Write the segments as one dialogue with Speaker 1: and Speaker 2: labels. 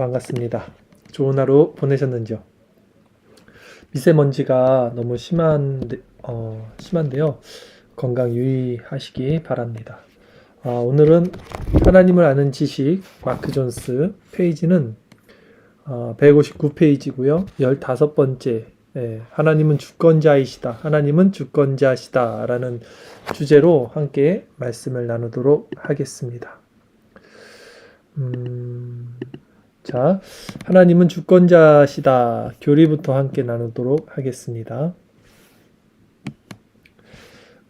Speaker 1: 반갑습니다. 좋은 하루 보내셨는지요? 미세먼지가 너무 심한데요. 건강 유의하시기 바랍니다. 오늘은 하나님을 아는 지식 마크 존스 페이지는 159페이지고요. 15번째 하나님은 주권자이시다. 하나님은 주권자시다 라는 주제로 함께 말씀을 나누도록 하겠습니다. 자, 하나님은 주권자시다. 교리부터 함께 나누도록 하겠습니다.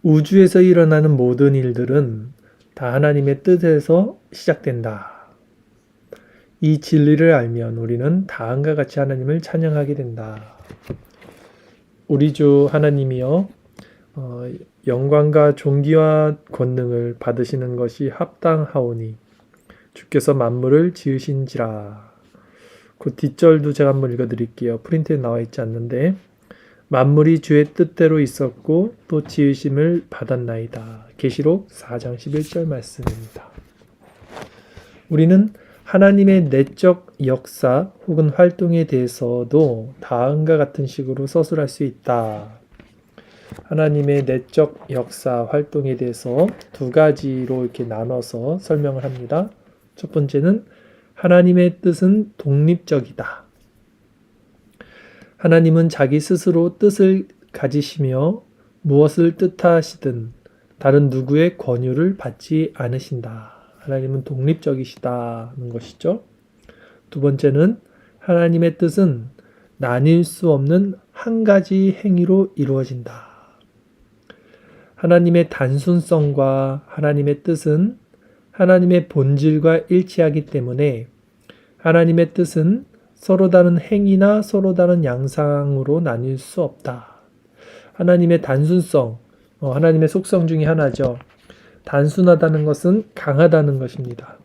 Speaker 1: 우주에서 일어나는 모든 일들은 다 하나님의 뜻에서 시작된다. 이 진리를 알면 우리는 다음과 같이 하나님을 찬양하게 된다. 우리 주 하나님이여, 영광과 존귀와 권능을 받으시는 것이 합당하오니 주께서 만물을 지으신지라. 그 뒷절도 제가 한번 읽어드릴게요. 프린트에 나와 있지 않는데, 만물이 주의 뜻대로 있었고 또 지으심을 받았나이다. 계시록 4장 11절 말씀입니다. 우리는 하나님의 내적 역사 혹은 활동에 대해서도 다음과 같은 식으로 서술할 수 있다. 하나님의 내적 역사 활동에 대해서 두 가지로 이렇게 나눠서 설명을 합니다. 첫 번째는 하나님의 뜻은 독립적이다. 하나님은 자기 스스로 뜻을 가지시며 무엇을 뜻하시든 다른 누구의 권유를 받지 않으신다. 하나님은 독립적이시다는 것이죠. 두 번째는 하나님의 뜻은 나뉠 수 없는 한 가지 행위로 이루어진다. 하나님의 단순성과 하나님의 뜻은 하나님의 본질과 일치하기 때문에 하나님의 뜻은 서로 다른 행위나 서로 다른 양상으로 나뉠 수 없다. 하나님의 단순성, 하나님의 속성 중에 하나죠. 단순하다는 것은 강하다는 것입니다.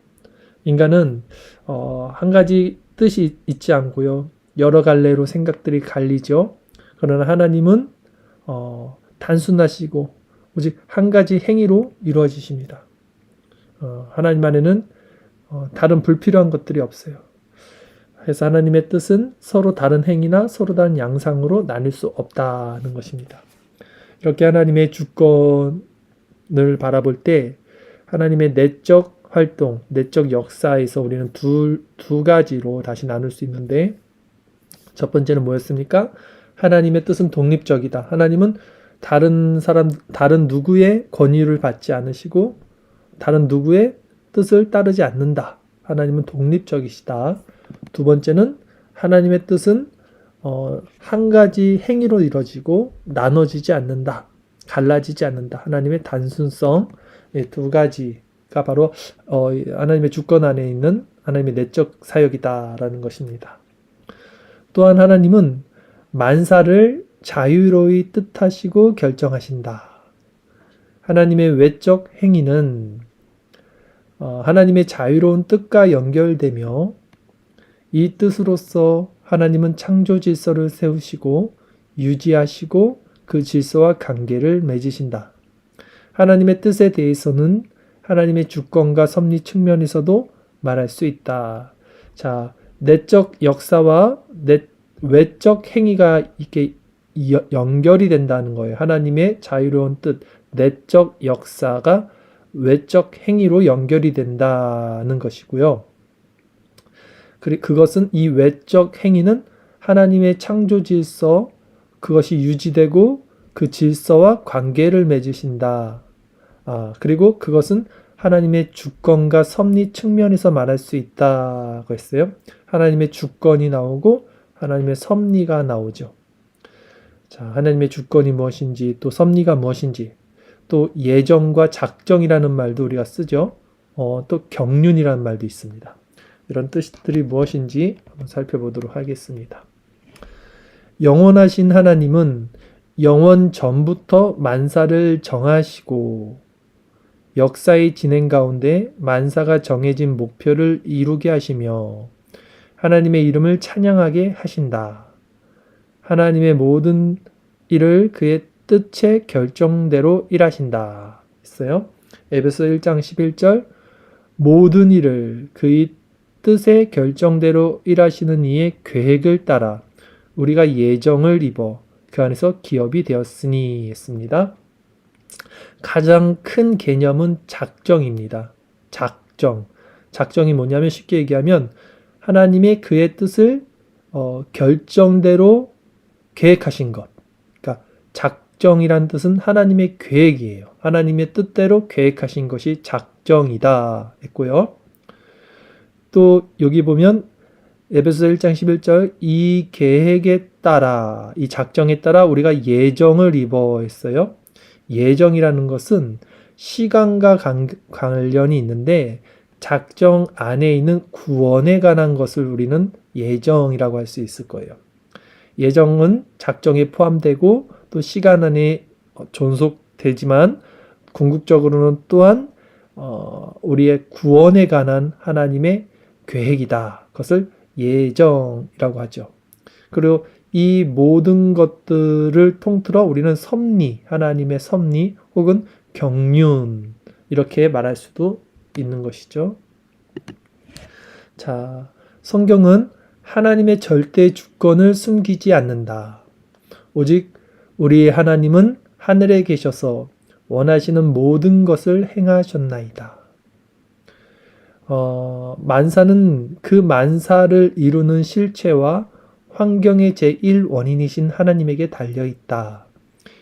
Speaker 1: 인간은 한 가지 뜻이 있지 않고요. 여러 갈래로 생각들이 갈리죠. 그러나 하나님은 단순하시고 오직 한 가지 행위로 이루어지십니다. 하나님 안에는 다른 불필요한 것들이 없어요. 그래서 하나님의 뜻은 서로 다른 행위나 서로 다른 양상으로 나뉠 수 없다는 것입니다. 이렇게 하나님의 주권을 바라볼 때 하나님의 내적 활동, 내적 역사에서 우리는 두 가지로 다시 나눌 수 있는데, 첫 번째는 뭐였습니까? 하나님의 뜻은 독립적이다. 하나님은 다른 누구의 권위를 받지 않으시고 다른 누구의 뜻을 따르지 않는다. 하나님은 독립적이시다. 두 번째는 하나님의 뜻은 한 가지 행위로 이루어지고 나눠지지 않는다. 갈라지지 않는다. 하나님의 단순성, 두 가지가 바로 하나님의 주권 안에 있는 하나님의 내적 사역이다라는 것입니다. 또한 하나님은 만사를 자유로이 뜻하시고 결정하신다. 하나님의 외적 행위는 하나님의 자유로운 뜻과 연결되며 이 뜻으로서 하나님은 창조 질서를 세우시고 유지하시고 그 질서와 관계를 맺으신다. 하나님의 뜻에 대해서는 하나님의 주권과 섭리 측면에서도 말할 수 있다. 자, 내적 역사와 외적 행위가 이렇게 연결이 된다는 거예요. 하나님의 자유로운 뜻, 내적 역사가 외적 행위로 연결이 된다는 것이고요. 그것은 이 외적 행위는 하나님의 창조 질서, 그것이 유지되고 그 질서와 관계를 맺으신다. 그리고 그것은 하나님의 주권과 섭리 측면에서 말할 수 있다고 했어요. 하나님의 주권이 나오고 하나님의 섭리가 나오죠. 자, 하나님의 주권이 무엇인지, 또 섭리가 무엇인지, 또 예정과 작정이라는 말도 우리가 쓰죠. 또 경륜이라는 말도 있습니다. 이런 뜻들이 무엇인지 한번 살펴보도록 하겠습니다. 영원하신 하나님은 영원 전부터 만사를 정하시고 역사의 진행 가운데 만사가 정해진 목표를 이루게 하시며 하나님의 이름을 찬양하게 하신다. 하나님의 모든 일을 그의 뜻의 결정대로 일하신다 했어요. 에베소 1장 11절 모든 일을 그의 뜻의 결정대로 일하시는 이의 계획을 따라 우리가 예정을 입어 그 안에서 기업이 되었으니 했습니다. 가장 큰 개념은 작정입니다. 작정이 뭐냐면 쉽게 얘기하면 하나님의 그의 뜻을 결정대로 계획하신 것. 그러니까 작정이란 뜻은 하나님의 계획이에요. 하나님의 뜻대로 계획하신 것이 작정이다 했고요. 또 여기 보면 에베소서 1장 11절 이 계획에 따라 이 작정에 따라 우리가 예정을 입어 했어요. 예정이라는 것은 시간과 관련이 있는데 작정 안에 있는 구원에 관한 것을 우리는 예정이라고 할 수 있을 거예요. 예정은 작정에 포함되고 또 시간 안에 존속되지만 궁극적으로는 또한 우리의 구원에 관한 하나님의 계획이다. 그것을 예정이라고 하죠. 그리고 이 모든 것들을 통틀어 우리는 섭리, 하나님의 섭리 혹은 경륜 이렇게 말할 수도 있는 것이죠. 자, 성경은 하나님의 절대 주권을 숨기지 않는다. 오직 우리 하나님은 하늘에 계셔서 원하시는 모든 것을 행하셨나이다. 만사는 그 만사를 이루는 실체와 환경의 제1원인이신 하나님에게 달려있다.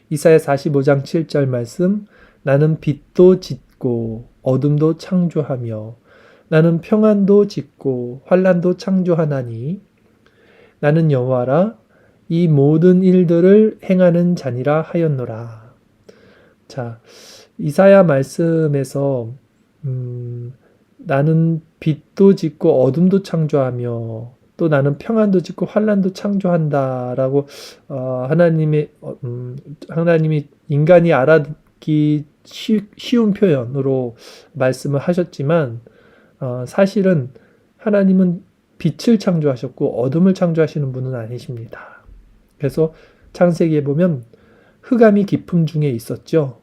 Speaker 1: 이사야 45장 7절 말씀 나는 빛도 짓고 어둠도 창조하며 나는 평안도 짓고 환난도 창조하나니 나는 여호와라 이 모든 일들을 행하는 자니라 하였노라. 자, 이사야 말씀에서 나는 빛도 짓고 어둠도 창조하며 또 나는 평안도 짓고 환난도 창조한다라고 하나님이 인간이 알아듣기 쉬운 표현으로 말씀을 하셨지만 사실은 하나님은 빛을 창조하셨고 어둠을 창조하시는 분은 아니십니다. 그래서 창세기에 보면 흑암이 깊음 중에 있었죠.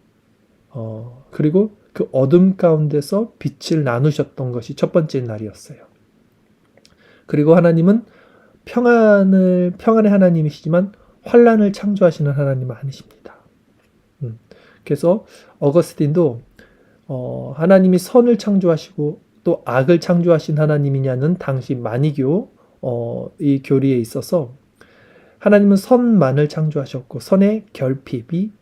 Speaker 1: 그리고 그 어둠 가운데서 빛을 나누셨던 것이 첫 번째 날이었어요. 그리고 하나님은 평안의 하나님이시지만 환난을 창조하시는 하나님은 아니십니다. 그래서 어거스틴도 하나님이 선을 창조하시고 또 악을 창조하신 하나님이냐는 당시 마니교 이 교리에 있어서 하나님은 선만을 창조하셨고 선의 결핍이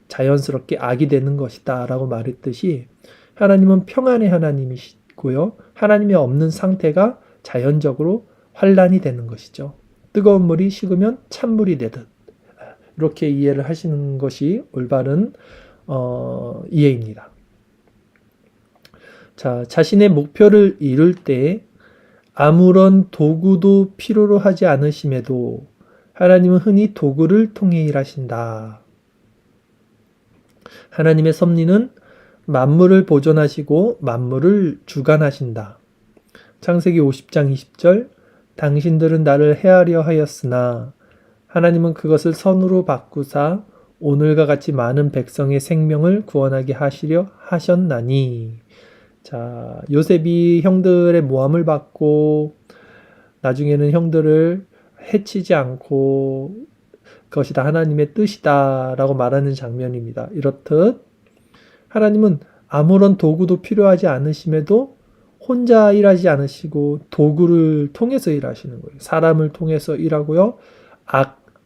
Speaker 1: 자연스럽게 악이 되는 것이다 라고 말했듯이 하나님은 평안의 하나님이시고요. 하나님이 없는 상태가 자연적으로 환난이 되는 것이죠. 뜨거운 물이 식으면 찬물이 되듯 이렇게 이해를 하시는 것이 올바른 이해입니다. 자, 자신의 목표를 이룰 때 아무런 도구도 필요로 하지 않으심에도 하나님은 흔히 도구를 통해 일하신다. 하나님의 섭리는 만물을 보존하시고 만물을 주관하신다. 창세기 50장 20절 당신들은 나를 해하려 하였으나 하나님은 그것을 선으로 바꾸사 오늘과 같이 많은 백성의 생명을 구원하게 하시려 하셨나니. 자, 요셉이 형들의 모함을 받고 나중에는 형들을 해치지 않고 그것이 다 하나님의 뜻이다 라고 말하는 장면입니다. 이렇듯 하나님은 아무런 도구도 필요하지 않으심에도 혼자 일하지 않으시고 도구를 통해서 일하시는 거예요. 사람을 통해서 일하고요.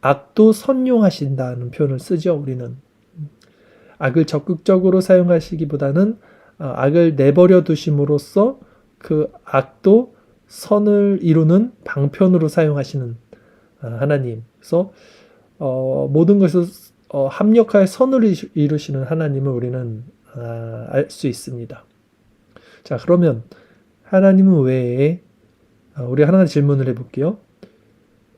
Speaker 1: 악도 선용하신다는 표현을 쓰죠. 우리는 악을 적극적으로 사용하시기보다는 악을 내버려 두심으로써 그 악도 선을 이루는 방편으로 사용하시는 하나님. 그래서 모든 것을 합력하여 선을 이루시는 하나님을 우리는 알 수 있습니다. 자, 그러면 하나님은 왜 우리 하나 질문을 해볼게요.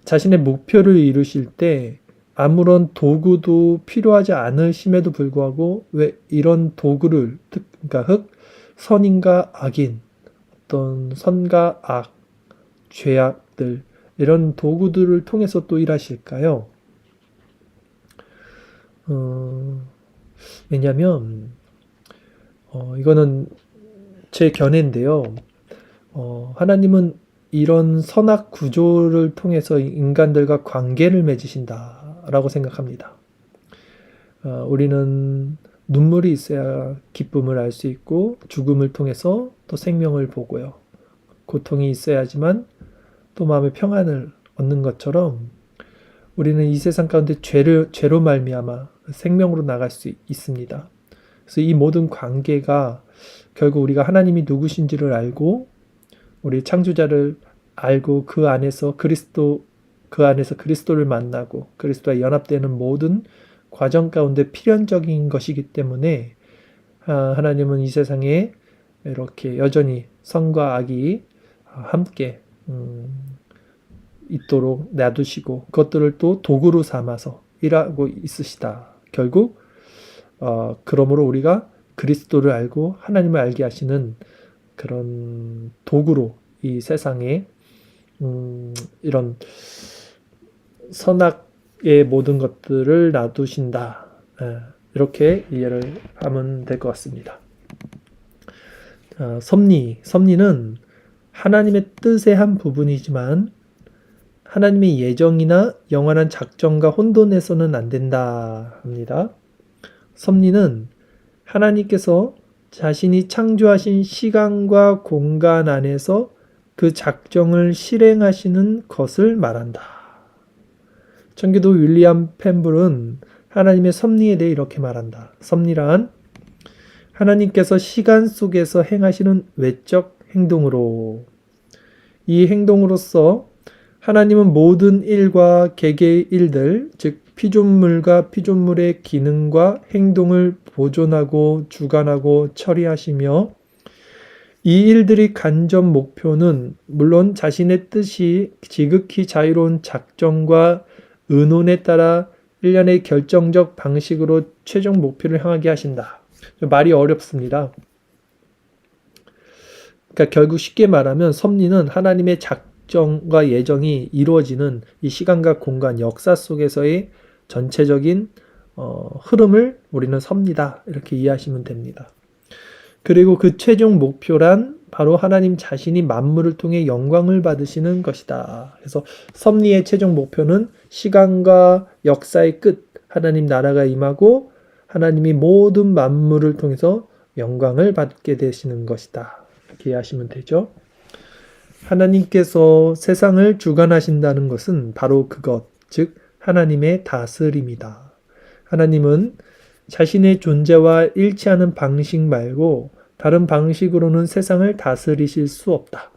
Speaker 1: 자신의 목표를 이루실 때 아무런 도구도 필요하지 않으심에도 불구하고 왜 이런 도구를 그러니까 선인과 악인 어떤 선과 악, 죄악들 이런 도구들을 통해서 또 일하실까요? 왜냐하면 이거는 제 견해인데요. 하나님은 이런 선악 구조를 통해서 인간들과 관계를 맺으신다라고 생각합니다. 우리는 눈물이 있어야 기쁨을 알 수 있고 죽음을 통해서 또 생명을 보고요. 고통이 있어야지만 또 마음의 평안을 얻는 것처럼 우리는 이 세상 가운데 죄로 말미암아 생명으로 나갈 수 있습니다. 그래서 이 모든 관계가 결국 우리가 하나님이 누구신지를 알고 우리 창조자를 알고 그 안에서 그리스도를 만나고 그리스도와 연합되는 모든 과정 가운데 필연적인 것이기 때문에 하나님은 이 세상에 이렇게 여전히 선과 악이 함께 있도록 놔두시고 그것들을 또 도구로 삼아서 일하고 있으시다. 결국 그러므로 우리가 그리스도를 알고 하나님을 알게 하시는 그런 도구로 이 세상에 이런 선악의 모든 것들을 놔두신다. 이렇게 이해를 하면 될 것 같습니다. 섭리는 하나님의 뜻의 한 부분이지만 하나님의 예정이나 영원한 작정과 혼돈해서는 안 된다 합니다. 섭리는 하나님께서 자신이 창조하신 시간과 공간 안에서 그 작정을 실행하시는 것을 말한다. 청교도 윌리엄 펜블은 하나님의 섭리에 대해 이렇게 말한다. 섭리란 하나님께서 시간 속에서 행하시는 외적 행동으로 이 행동으로서 하나님은 모든 일과 개개의 일들, 즉 피조물과 피조물의 기능과 행동을 보존하고 주관하고 처리하시며 이 일들의 간접 목표는 물론 자신의 뜻이 지극히 자유로운 작정과 의논에 따라 일련의 결정적 방식으로 최종 목표를 향하게 하신다. 말이 어렵습니다. 그러니까 결국 쉽게 말하면 섭리는 하나님의 작정과 예정이 이루어지는 이 시간과 공간, 역사 속에서의 전체적인 흐름을 우리는 섭니다. 이렇게 이해하시면 됩니다. 그리고 그 최종 목표란 바로 하나님 자신이 만물을 통해 영광을 받으시는 것이다. 그래서 섭리의 최종 목표는 시간과 역사의 끝, 하나님 나라가 임하고 하나님이 모든 만물을 통해서 영광을 받게 되시는 것이다. 이렇게 이해하시면 되죠. 하나님께서 세상을 주관하신다는 것은 바로 그것, 즉 하나님의 다스림이다. 하나님은 자신의 존재와 일치하는 방식 말고 다른 방식으로는 세상을 다스리실 수 없다.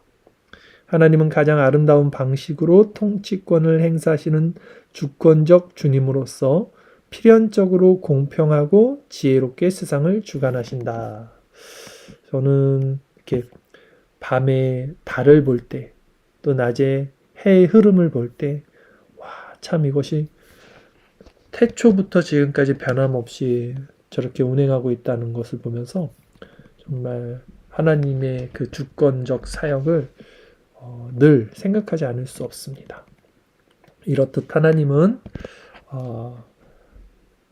Speaker 1: 하나님은 가장 아름다운 방식으로 통치권을 행사하시는 주권적 주님으로서 필연적으로 공평하고 지혜롭게 세상을 주관하신다. 저는 이렇게 밤에 달을 볼 때, 또 낮에 해의 흐름을 볼 때, 참 이것이 태초부터 지금까지 변함없이 저렇게 운행하고 있다는 것을 보면서 정말 하나님의 그 주권적 사역을 늘 생각하지 않을 수 없습니다. 이렇듯 하나님은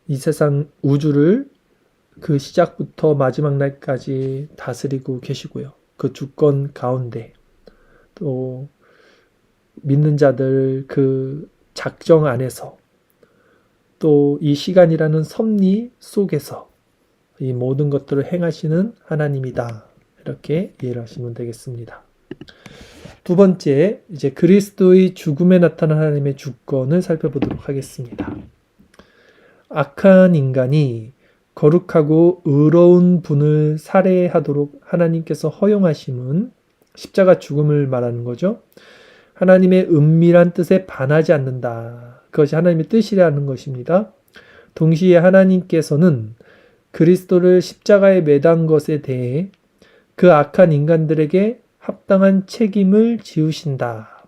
Speaker 1: 이 세상 우주를 그 시작부터 마지막 날까지 다스리고 계시고요. 그 주권 가운데 또 믿는 자들 그 작정 안에서 또 이 시간이라는 섭리 속에서 이 모든 것들을 행하시는 하나님이다. 이렇게 이해를 하시면 되겠습니다. 두 번째, 이제 그리스도의 죽음에 나타난 하나님의 주권을 살펴보도록 하겠습니다. 악한 인간이 거룩하고 의로운 분을 살해하도록 하나님께서 허용하심은 십자가 죽음을 말하는 거죠. 하나님의 은밀한 뜻에 반하지 않는다. 그것이 하나님의 뜻이라는 것입니다. 동시에 하나님께서는 그리스도를 십자가에 매단 것에 대해 그 악한 인간들에게 합당한 책임을 지우신다.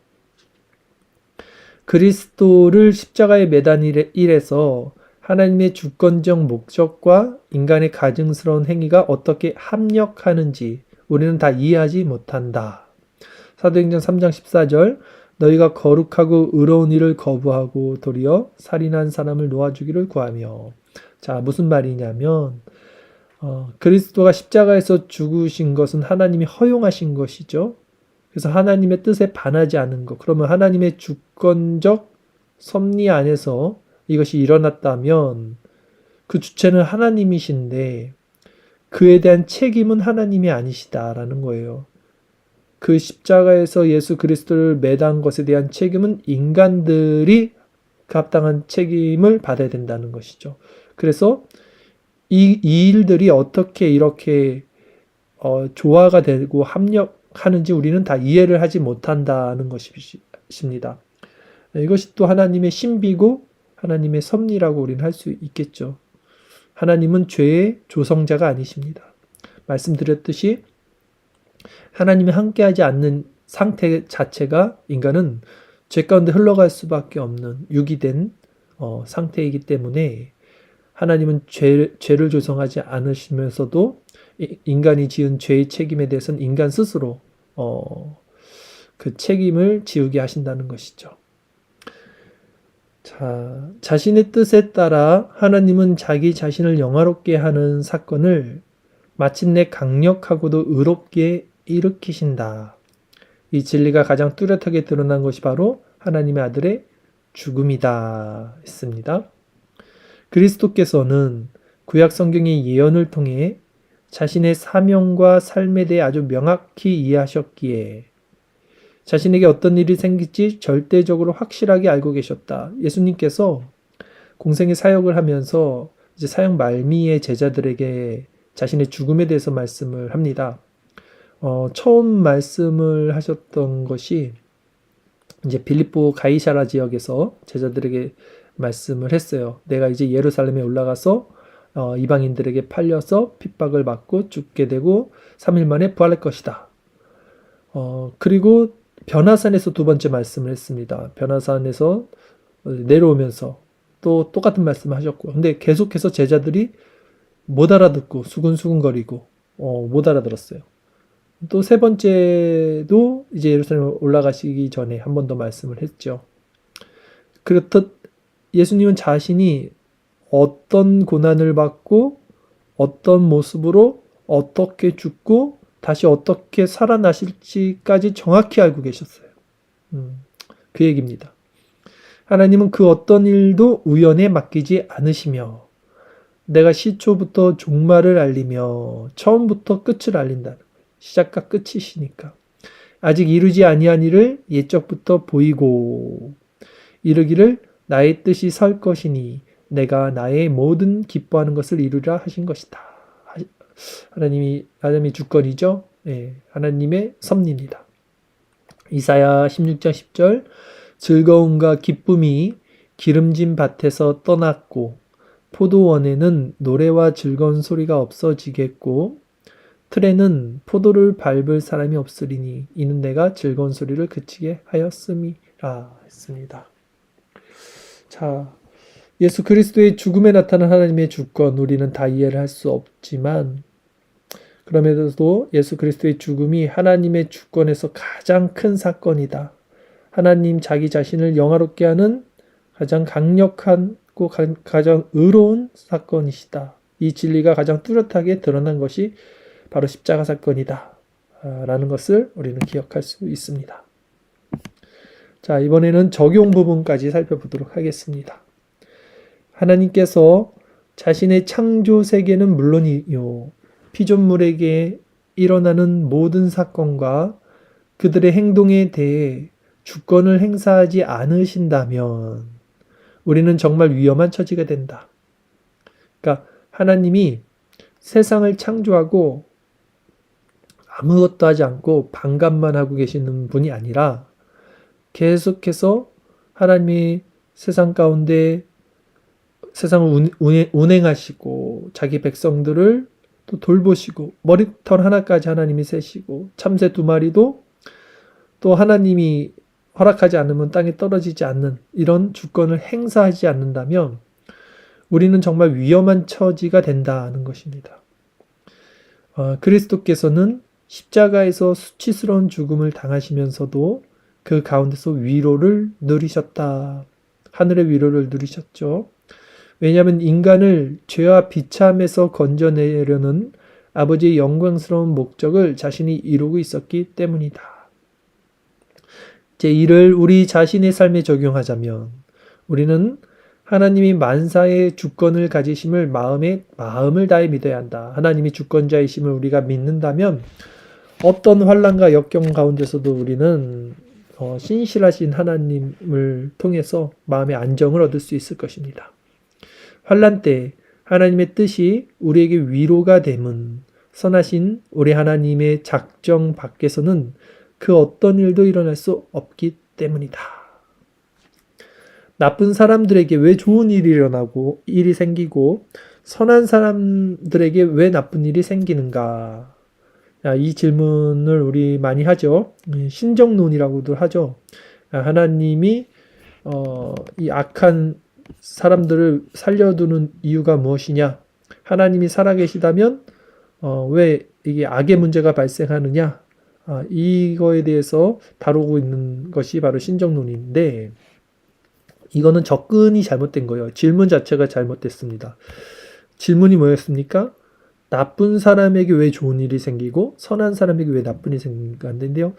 Speaker 1: 그리스도를 십자가에 매단 일에서 하나님의 주권적 목적과 인간의 가증스러운 행위가 어떻게 합력하는지 우리는 다 이해하지 못한다. 사도행전 3장 14절 너희가 거룩하고 의로운 일을 거부하고 도리어 살인한 사람을 놓아주기를 구하며. 자, 무슨 말이냐면 그리스도가 십자가에서 죽으신 것은 하나님이 허용하신 것이죠. 그래서 하나님의 뜻에 반하지 않은 것. 그러면 하나님의 주권적 섭리 안에서 이것이 일어났다면 그 주체는 하나님이신데 그에 대한 책임은 하나님이 아니시다라는 거예요. 그 십자가에서 예수 그리스도를 매단 것에 대한 책임은 인간들이 그 합당한 책임을 받아야 된다는 것이죠. 그래서 이 일들이 어떻게 이렇게 조화가 되고 합력하는지 우리는 다 이해를 하지 못한다는 것입니다. 이것이 또 하나님의 신비고 하나님의 섭리라고 우리는 할 수 있겠죠. 하나님은 죄의 조성자가 아니십니다. 말씀드렸듯이 하나님이 함께하지 않는 상태 자체가 인간은 죄 가운데 흘러갈 수밖에 없는 유기된 상태이기 때문에 하나님은 죄를 조성하지 않으시면서도 인간이 지은 죄의 책임에 대해서는 인간 스스로 그 책임을 지우게 하신다는 것이죠. 자, 자신의 뜻에 따라 하나님은 자기 자신을 영화롭게 하는 사건을 마침내 강력하고도 의롭게 일으키신다. 이 진리가 가장 뚜렷하게 드러난 것이 바로 하나님의 아들의 죽음이다 했습니다. 그리스도께서는 구약 성경의 예언을 통해 자신의 사명과 삶에 대해 아주 명확히 이해하셨기에 자신에게 어떤 일이 생길지 절대적으로 확실하게 알고 계셨다. 예수님께서 공생의 사역을 하면서 이제 사역 말미에 제자들에게 자신의 죽음에 대해서 말씀을 합니다. 처음 말씀을 하셨던 것이 이제 빌립보 가이사라 지역에서 제자들에게 말씀을 했어요. 내가 이제 예루살렘에 올라가서 이방인들에게 팔려서 핍박을 받고 죽게 되고 3일 만에 부활할 것이다. 그리고 변화산에서 두 번째 말씀을 했습니다. 변화산에서 내려오면서 또 똑같은 말씀을 하셨고, 근데 계속해서 제자들이 못 알아듣고 수근수근거리고 못 알아들었어요. 또 세 번째도 이제 예루살렘 올라가시기 전에 한 번 더 말씀을 했죠. 그렇듯 예수님은 자신이 어떤 고난을 받고 어떤 모습으로 어떻게 죽고 다시 어떻게 살아나실지까지 정확히 알고 계셨어요. 그 얘기입니다. 하나님은 그 어떤 일도 우연에 맡기지 않으시며 내가 시초부터 종말을 알리며 처음부터 끝을 알린다는 거예요. 시작과 끝이시니까. 아직 이루지 아니한 일을 옛적부터 보이고 이르기를 나의 뜻이 설 것이니 내가 나의 모든 기뻐하는 것을 이루라 하신 것이다. 하나님이 주권이죠. 네, 하나님의 섭리입니다. 이사야 16장 10절 즐거움과 기쁨이 기름진 밭에서 떠났고 포도원에는 노래와 즐거운 소리가 없어지겠고 틀에는 포도를 밟을 사람이 없으리니 이는 내가 즐거운 소리를 그치게 하였음이라 했습니다. 자, 예수 그리스도의 죽음에 나타난 하나님의 주권 우리는 다 이해를 할 수 없지만 그럼에도 예수 그리스도의 죽음이 하나님의 주권에서 가장 큰 사건이다. 하나님 자기 자신을 영화롭게 하는 가장 강력하고 가장 의로운 사건이시다. 이 진리가 가장 뚜렷하게 드러난 것이 바로 십자가 사건이다. 라는 것을 우리는 기억할 수 있습니다. 자, 이번에는 적용 부분까지 살펴보도록 하겠습니다. 하나님께서 자신의 창조 세계는 물론이요, 피조물에게 일어나는 모든 사건과 그들의 행동에 대해 주권을 행사하지 않으신다면 우리는 정말 위험한 처지가 된다. 그러니까 하나님이 세상을 창조하고 아무것도 하지 않고 방관만 하고 계시는 분이 아니라 계속해서 하나님이 세상 가운데 세상을 운행하시고 자기 백성들을 또 돌보시고 머리털 하나까지 하나님이 세시고 참새 2마리도 또 하나님이 허락하지 않으면 땅에 떨어지지 않는 이런 주권을 행사하지 않는다면 우리는 정말 위험한 처지가 된다는 것입니다. 그리스도께서는 십자가에서 수치스러운 죽음을 당하시면서도 그 가운데서 위로를 누리셨다. 하늘의 위로를 누리셨죠. 왜냐하면 인간을 죄와 비참에서 건져내려는 아버지의 영광스러운 목적을 자신이 이루고 있었기 때문이다. 이제 이를 우리 자신의 삶에 적용하자면 우리는 하나님이 만사의 주권을 가지심을 마음을 다해 믿어야 한다. 하나님이 주권자이심을 우리가 믿는다면 어떤 환난과 역경 가운데서도 우리는 신실하신 하나님을 통해서 마음의 안정을 얻을 수 있을 것입니다. 환난 때 하나님의 뜻이 우리에게 위로가 됨은 선하신 우리 하나님의 작정 밖에서는 그 어떤 일도 일어날 수 없기 때문이다. 나쁜 사람들에게 왜 좋은 일이 생기고 선한 사람들에게 왜 나쁜 일이 생기는가? 이 질문을 우리 많이 하죠. 신정론이라고도 하죠. 하나님이 이 악한 사람들을 살려두는 이유가 무엇이냐? 하나님이 살아계시다면 왜 이게 악의 문제가 발생하느냐? 이거에 대해서 다루고 있는 것이 바로 신정론인데 이거는 접근이 잘못된 거예요. 질문 자체가 잘못됐습니다. 질문이 뭐였습니까? 나쁜 사람에게 왜 좋은 일이 생기고 선한 사람에게 왜 나쁜 일이 생기는가 한데요.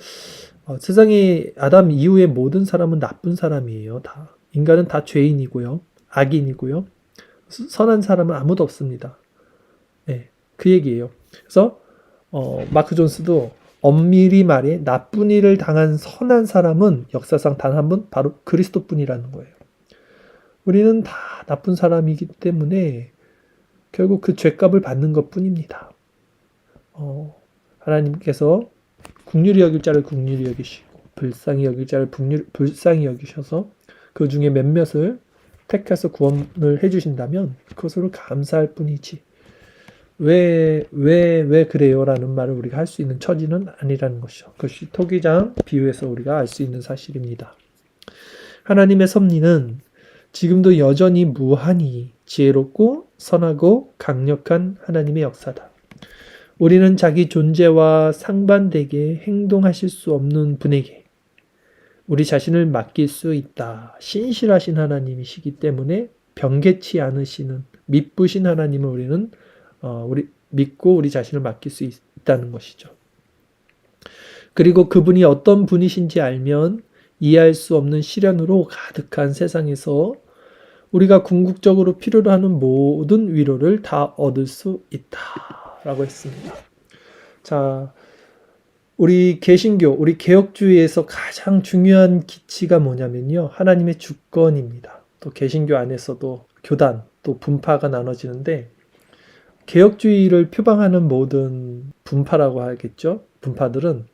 Speaker 1: 세상에 아담 이후의 모든 사람은 나쁜 사람이에요. 다. 인간은 다 죄인이고요. 악인이고요. 선한 사람은 아무도 없습니다. 네, 그 얘기예요. 그래서 마크 존스도 엄밀히 말해 나쁜 일을 당한 선한 사람은 역사상 단 한 분 바로 그리스도뿐이라는 거예요. 우리는 다 나쁜 사람이기 때문에 결국 그 죄값을 받는 것뿐입니다. 하나님께서 긍휼히 여길 자를 긍휼히 여기시고 불쌍히 여길 자를 불쌍히 여기셔서 그 중에 몇몇을 택해서 구원을 해주신다면 그것으로 감사할 뿐이지 왜 그래요? 라는 말을 우리가 할 수 있는 처지는 아니라는 것이죠. 그것이 토기장 비유에서 우리가 알 수 있는 사실입니다. 하나님의 섭리는 지금도 여전히 무한히 지혜롭고 선하고 강력한 하나님의 역사다. 우리는 자기 존재와 상반되게 행동하실 수 없는 분에게 우리 자신을 맡길 수 있다. 신실하신 하나님이시기 때문에 변개치 않으시는 미쁘신 하나님을 우리는 믿고 우리 자신을 맡길 수 있다는 것이죠. 그리고 그분이 어떤 분이신지 알면 이해할 수 없는 시련으로 가득한 세상에서 우리가 궁극적으로 필요로 하는 모든 위로를 다 얻을 수 있다라고 했습니다. 자, 우리 개신교, 우리 개혁주의에서 가장 중요한 기치가 뭐냐면요. 하나님의 주권입니다. 또 개신교 안에서도 교단, 또 분파가 나눠지는데 개혁주의를 표방하는 모든 분파라고 하겠죠. 분파들은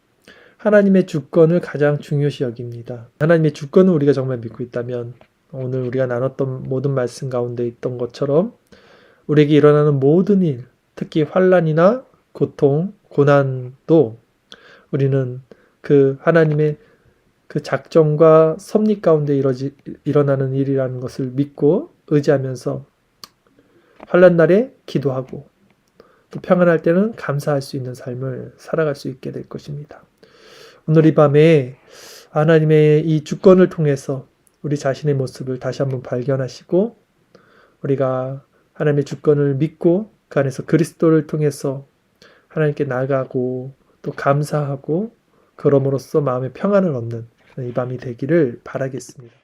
Speaker 1: 하나님의 주권을 가장 중요시 여깁니다. 하나님의 주권을 우리가 정말 믿고 있다면 오늘 우리가 나눴던 모든 말씀 가운데 있던 것처럼 우리에게 일어나는 모든 일, 특히 환난이나 고통, 고난도 우리는 그 하나님의 그 작정과 섭리 가운데 일어나는 일이라는 것을 믿고 의지하면서 환난 날에 기도하고 또 평안할 때는 감사할 수 있는 삶을 살아갈 수 있게 될 것입니다. 오늘 이 밤에 하나님의 이 주권을 통해서 우리 자신의 모습을 다시 한번 발견하시고 우리가 하나님의 주권을 믿고 그 안에서 그리스도를 통해서 하나님께 나아가고 또 감사하고 그럼으로써 마음의 평안을 얻는 이 밤이 되기를 바라겠습니다.